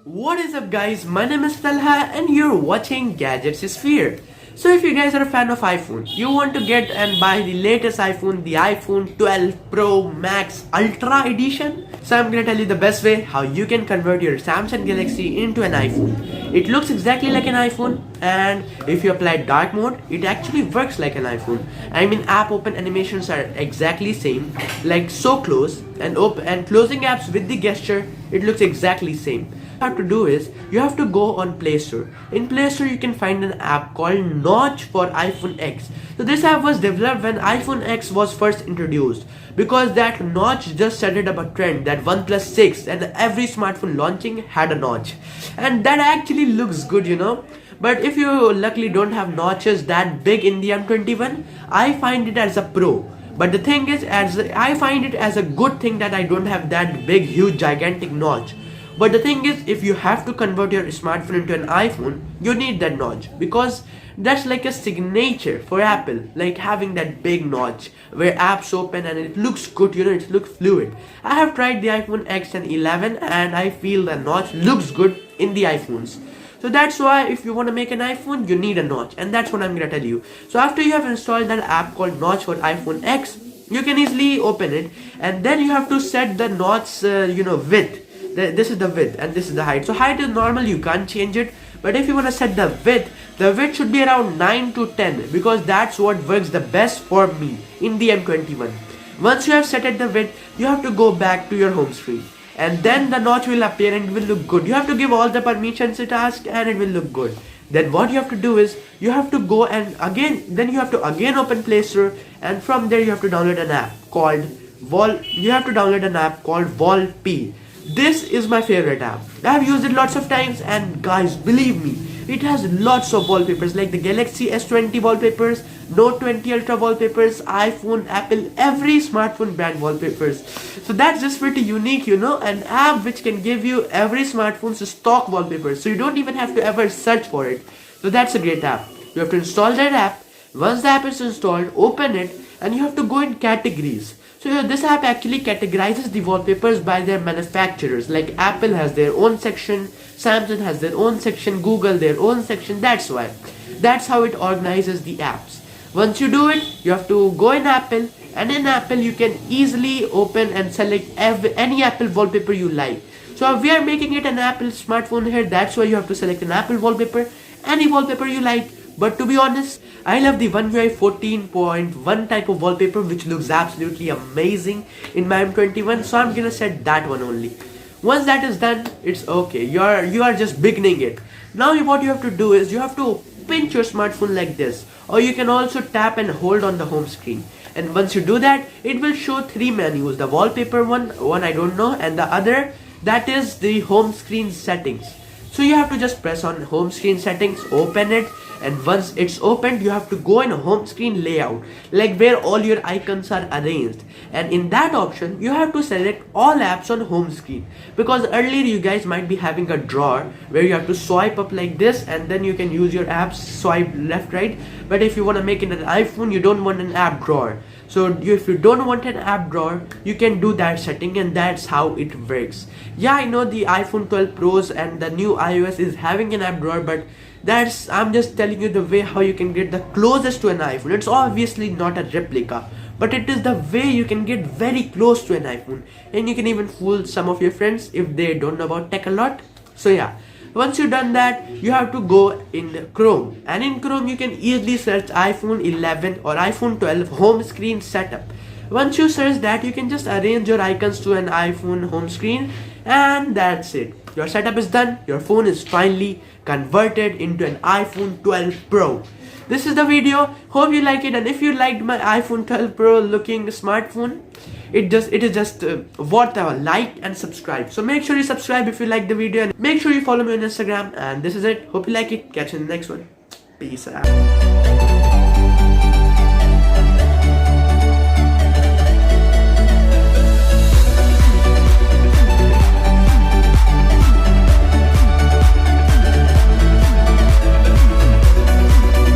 What is up guys, my name is Talha and you're watching Gadgets Sphere. So if you guys are a fan of iPhone, you want to get and buy the latest iPhone, the iPhone 12 Pro Max Ultra Edition. So I'm gonna tell you the best way how you can convert your Samsung Galaxy into an iPhone. It looks exactly like an iPhone, and if you apply dark mode, it actually works like an iPhone. I mean, app open animations are exactly same, like so close, and closing apps with the gesture, it looks exactly same. What you have to do is you have to go on Play Store. In Play Store you can find an app called Notch for iPhone X. So this app was developed when iPhone X was first introduced, because that notch just started up a trend that OnePlus 6 and every smartphone launching had a notch, and that actually looks good, you know. But if you luckily don't have notches that big in the M21, I find it as a pro. But the thing is, I find it as a good thing that I don't have that big, huge, gigantic notch. But the thing is, if you have to convert your smartphone into an iPhone, you need that notch, because that's like a signature for Apple, like having that big notch where apps open and it looks good, you know, it looks fluid. I have tried the iPhone X and 11 and I feel the notch looks good in the iPhones. So that's why if you want to make an iPhone, you need a notch, and that's what I'm gonna tell you. So after you have installed that app called Notch for iPhone X, you can easily open it, and then you have to set the notch, width. This is the width and this is the height. So height is normal, you can't change it. But if you want to set the width should be around 9 to 10, because that's what works the best for me in the M21. Once you have set it the width, you have to go back to your home screen, and then the notch will appear and it will look good. You have to give all the permissions it asks and it will look good. Then what you have to do is you have to go and you have to again open Play Store, and from there you have to download an app called Volp. This is my favorite app. I have used it lots of times, and guys, believe me, it has lots of wallpapers like the Galaxy S20 wallpapers, Note 20 Ultra wallpapers, iPhone, Apple, every smartphone brand wallpapers. So that's just pretty unique, you know, an app which can give you every smartphone's stock wallpapers, so you don't even have to ever search for it. So that's a great app. You have to install that app. Once the app is installed, open it, and you have to go in categories. So this app actually categorizes the wallpapers by their manufacturers. Like Apple has their own section, Samsung has their own section, Google their own section. That's how it organizes the apps. Once you do it, you have to go in Apple, and in Apple you can easily open and select any Apple wallpaper you like. So we are making it an Apple smartphone here, that's why you have to select an Apple wallpaper, any wallpaper you like. But to be honest, I love the One UI 14.1 type of wallpaper, which looks absolutely amazing in my M21, so I'm gonna set that one only. Once that is done, it's okay. You are just beginning it. Now what you have to do is you have to pinch your smartphone like this, or you can also tap and hold on the home screen. And once you do that, it will show three menus: the wallpaper one I don't know, and the other, that is the home screen settings. So you have to just press on home screen settings, open it, and once it's opened, you have to go in home screen layout, like where all your icons are arranged. And in that option, you have to select all apps on home screen, because earlier you guys might be having a drawer where you have to swipe up like this, and then you can use your apps, swipe left, right. But if you want to make it an iPhone, you don't want an app drawer. So if you don't want an app drawer, you can do that setting, and that's how it works. Yeah, I know the iPhone 12 Pros and the new iOS is having an app drawer, but I'm just telling you the way how you can get the closest to an iPhone. It's obviously not a replica, but it is the way you can get very close to an iPhone, and you can even fool some of your friends if they don't know about tech a lot. So yeah, once you've done that, you have to go in Chrome, and in Chrome you can easily search iPhone 11 or iPhone 12 home screen setup. Once you search that, you can just arrange your icons to an iPhone home screen, and that's it. Your setup is done. Your phone is finally converted into an iPhone 12 Pro. This is the video. Hope you like it, and if you liked my iPhone 12 Pro looking smartphone, it is just worth a like and subscribe. So make sure you subscribe if you like the video, and make sure you follow me on Instagram. And this is it. Hope you like it. Catch you in the next one. Peace out.